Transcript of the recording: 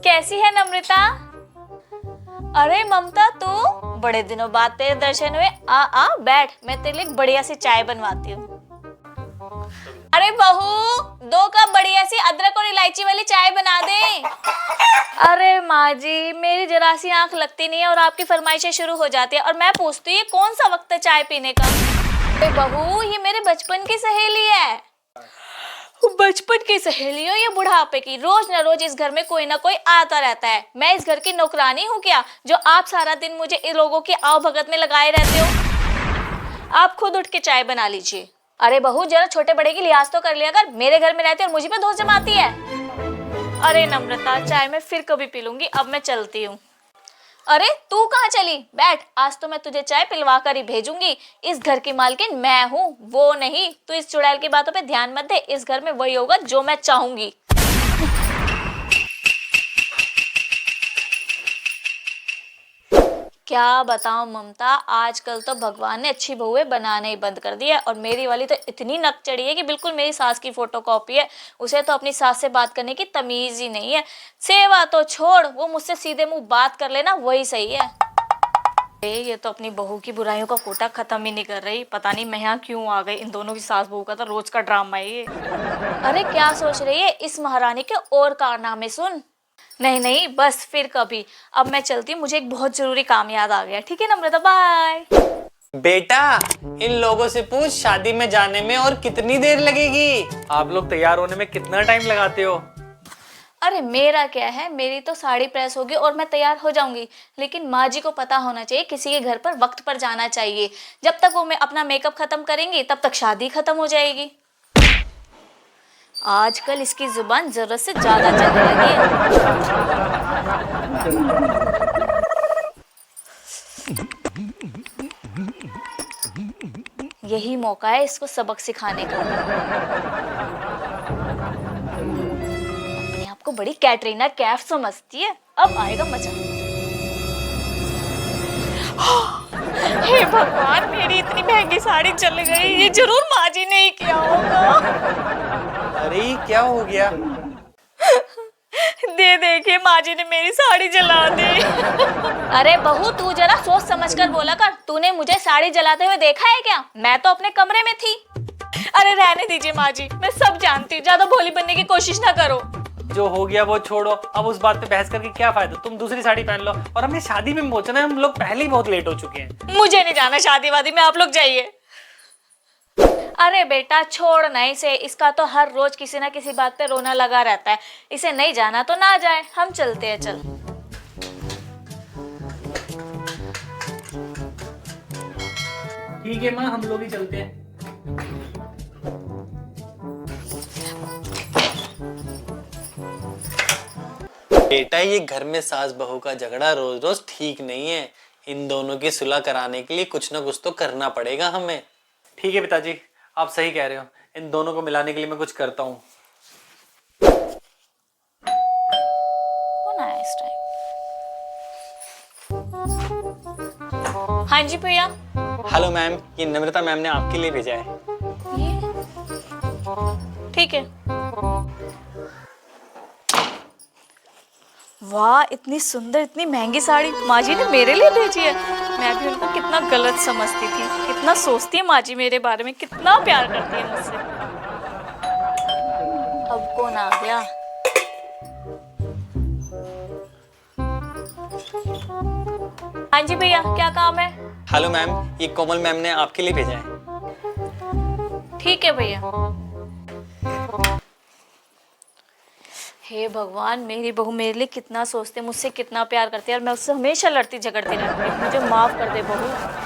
कैसी है नम्रता? अरे ममता, तू बड़े दिनों बाद तेरे दर्शन हुए। आ आ बैठ, मैं तेरे लिए बढ़िया सी चाय बनवाती हूँ। अरे बहू, 2 कप बढ़िया सी अदरक और इलायची वाली चाय बना दे। अरे माँ जी, मेरी जरा सी आंख लगती नहीं है और आपकी फरमाइशें शुरू हो जाती है और मैं पूछती हूँ ये कौन सा वक्त है चाय पीने का? अरे बहू, ये मेरे बचपन की सहेली है। बचपन की सहेली हो या बुढ़ापे की? रोज न रोज इस घर में कोई ना कोई आता रहता है। मैं इस घर की नौकरानी हूँ क्या, जो आप सारा दिन मुझे इन लोगों की आव भगत में लगाए रहते हो? आप खुद उठ के चाय बना लीजिए। अरे बहू, जरा छोटे बड़े की लिहाज तो कर लिया कर। मेरे घर में रहती है और मुझे पे दोष जमाती है। अरे नम्रता, चाय मैं फिर कभी पी लूंगी, अब मैं चलती हूँ। अरे तू कहाँ चली? बैठ, आज तो मैं तुझे चाय पिलवा कर ही भेजूंगी। इस घर की मालकिन मैं हूँ, वो नहीं। तू इस चुड़ैल की बातों पे ध्यान मत दे। इस घर में वही होगा जो मैं चाहूंगी। क्या बताऊं ममता, आजकल तो भगवान ने अच्छी बहुएं बनाने ही बंद कर दी है और मेरी वाली तो इतनी नक चढ़ी है कि बिल्कुल मेरी सास की फोटोकॉपी है। उसे तो अपनी सास से बात करने की तमीज ही नहीं है। सेवा तो छोड़, वो मुझसे सीधे मुंह बात कर लेना वही सही है। ये तो अपनी बहू की बुराइयों का कोटा खत्म ही नहीं कर रही। पता नहीं मैं यहाँ क्यों आ गई। इन दोनों की सास बहू का तो रोज का ड्रामा है ये। अरे क्या सोच रही है? इस महारानी के और कारनामे सुन। नहीं नहीं, बस फिर कभी। अब मैं चलती हूँ, मुझे एक बहुत जरूरी काम याद आ गया। ठीक है नम्रता, बाय। बेटा, इन लोगों से पूछ शादी में जाने में और कितनी देर लगेगी। आप लोग तैयार होने में कितना टाइम लगाते हो? अरे मेरा क्या है, मेरी तो साड़ी प्रेस होगी और मैं तैयार हो जाऊंगी। लेकिन माँ जी को पता होना चाहिए किसी के घर पर वक्त पर जाना चाहिए। जब तक वो मैं अपना मेकअप खत्म करेंगी तब तक शादी खत्म हो जाएगी। आजकल इसकी जुबान जरूरत से ज्यादा चलने लगी है। यही मौका है इसको सबक सिखाने का। अपने आप को बड़ी कैटरीना कैफ समझती है, अब आएगा मजा। हे भगवान, मेरी इतनी महंगी साड़ी चल गई। ये जरूर माँ जी ने ही किया होगा। अरे क्या हो गया? दे देखिए, माँ जी ने मेरी साड़ी जला दी। अरे बहू, तू जरा सोच समझ कर बोला कर। तूने मुझे साड़ी जलाते हुए देखा है क्या? मैं तो अपने कमरे में थी। अरे रहने दीजिए माँ जी, मैं सब जानती हूँ। ज्यादा भोली बनने की कोशिश ना करो। जो हो गया वो छोड़ो, अब उस बात पे बहस करके क्या फायदा। तुम दूसरी साड़ी पहन लो और हमें शादी में पहुंचना है। हम लोग पहले ही बहुत लेट हो चुके हैं। मुझे नहीं जाना शादी वादी में, आप लोग जाइए। अरे बेटा छोड़ ना इसे, इसका तो हर रोज किसी ना किसी बात पे रोना लगा रहता है। इसे नहीं जाना तो ना जाए, हम चलते हैं। चल। ठीक है माँ, हम लोग ही चलते हैं। बेटा, ये घर में सास बहू का झगड़ा रोज रोज ठीक नहीं है। इन दोनों की सुलह कराने के लिए कुछ ना कुछ तो करना पड़ेगा हमें। ठीक है पिताजी, आप सही कह रहे हो। इन दोनों को मिलाने के लिए मैं कुछ करता हूँ। कौन आया इस टाइम? हाँ जी भैया। हेलो मैम, ये नम्रता मैम ने आपके लिए भेजा है। ये ठीक है। वाह, इतनी सुंदर, इतनी महंगी साड़ी माँ जी ने मेरे लिए भेजी है। मैं भी उनको कितना गलत समझती थी। कितना सोचती है माँ जी मेरे बारे में, कितना प्यार करती है मुझसे। अब कौन आ गया? हाँ जी भैया, क्या काम है? हेलो मैम, ये कोमल मैम ने आपके लिए भेजा है। ठीक है भैया। हे भगवान, मेरी बहू मेरे लिए कितना सोचती है, मुझसे कितना प्यार करती है और मैं उससे हमेशा लड़ती झगड़ती रहती हूँ। मुझे माफ कर दे बहू।